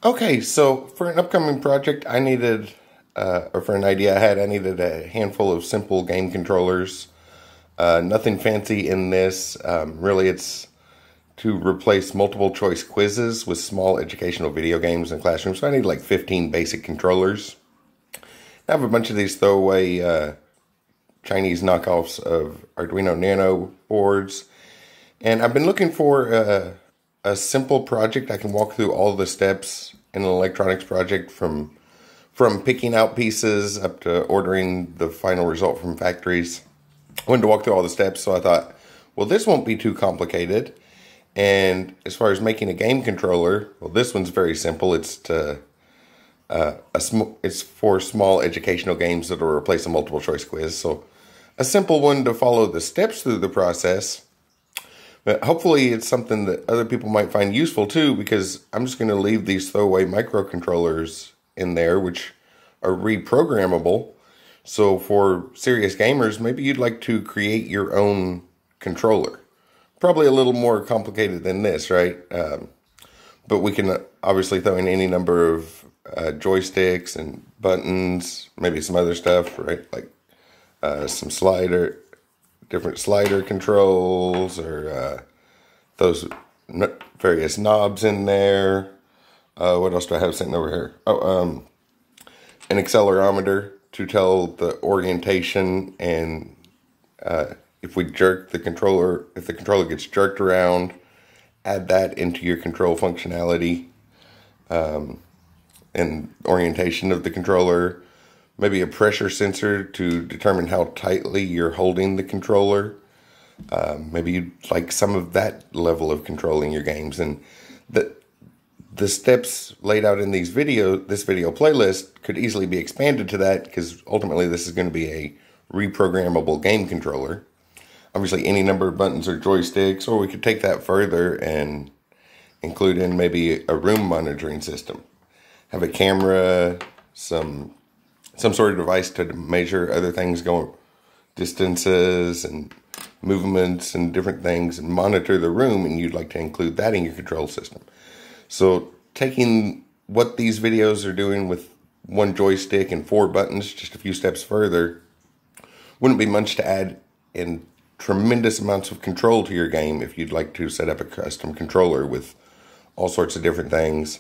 Okay, so for an upcoming project, I needed, or for an idea I had, I needed a handful of simple game controllers. Nothing fancy in this. Really, it's to replace multiple choice quizzes with small educational video games in classrooms. So I need like 15 basic controllers. I have a bunch of these throwaway Chinese knockoffs of Arduino Nano boards. And I've been looking for a simple project. I can walk through all the steps in an electronics project from picking out pieces up to ordering the final result from factories. I wanted to walk through all the steps, so I thought, well, this won't be too complicated. And as far as making a game controller, well, this one's very simple. It's it's for small educational games that will replace a multiple choice quiz. So a simple one to follow the steps through the process. But hopefully it's something that other people might find useful too, because I'm just going to leave these throwaway microcontrollers in there, which are reprogrammable. So for serious gamers, maybe you'd like to create your own controller. Probably a little more complicated than this, right? But we can obviously throw in any number of joysticks and buttons, maybe some other stuff, right? Like some different slider controls, or those various knobs in there. What else do I have sitting over here? Oh, an accelerometer to tell the orientation, and if we jerk the controller, if the controller gets jerked around, add that into your control functionality, and orientation of the controller. Maybe a pressure sensor to determine how tightly you're holding the controller. Maybe you'd like some of that level of controlling your games. And the steps laid out in this video playlist could easily be expanded to that, because ultimately this is going to be a reprogrammable game controller. Obviously any number of buttons or joysticks, or we could take that further and include in maybe a room monitoring system. Have a camera, some sort of device to measure other things, going distances and movements and different things, and monitor the room, and you'd like to include that in your control system. So taking what these videos are doing with one joystick and 4 buttons just a few steps further, wouldn't be much to add in tremendous amounts of control to your game if you'd like to set up a custom controller with all sorts of different things.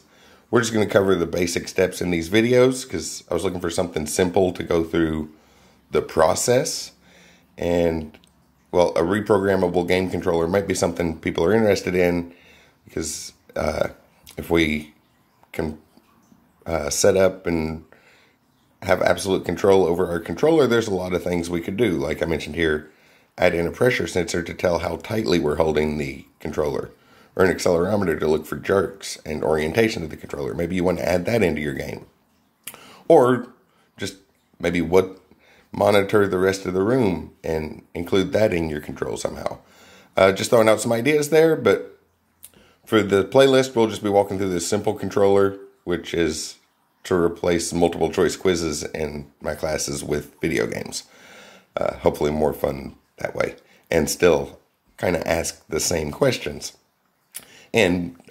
We're just going to cover the basic steps in these videos, because I was looking for something simple to go through the process. And, well, a reprogrammable game controller might be something people are interested in, because if we can set up and have absolute control over our controller, there's a lot of things we could do. Like I mentioned here, add in a pressure sensor to tell how tightly we're holding the controller, or an accelerometer to look for jerks and orientation of the controller. Maybe you want to add that into your game. Or just maybe monitor the rest of the room and include that in your control somehow. Just throwing out some ideas there, but for the playlist, we'll just be walking through this simple controller, which is to replace multiple choice quizzes in my classes with video games. Hopefully more fun that way, and still kind of ask the same questions. And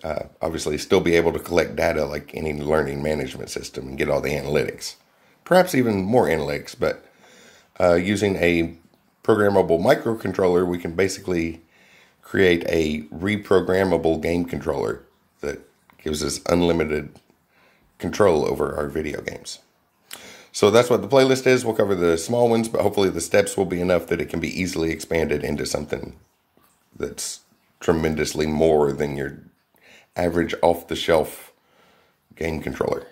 obviously still be able to collect data like any learning management system and get all the analytics. Perhaps even more analytics, but using a programmable microcontroller, we can basically create a reprogrammable game controller that gives us unlimited control over our video games. So that's what the playlist is. We'll cover the small ones, but hopefully the steps will be enough that it can be easily expanded into something that's tremendously more than your average off-the-shelf game controller.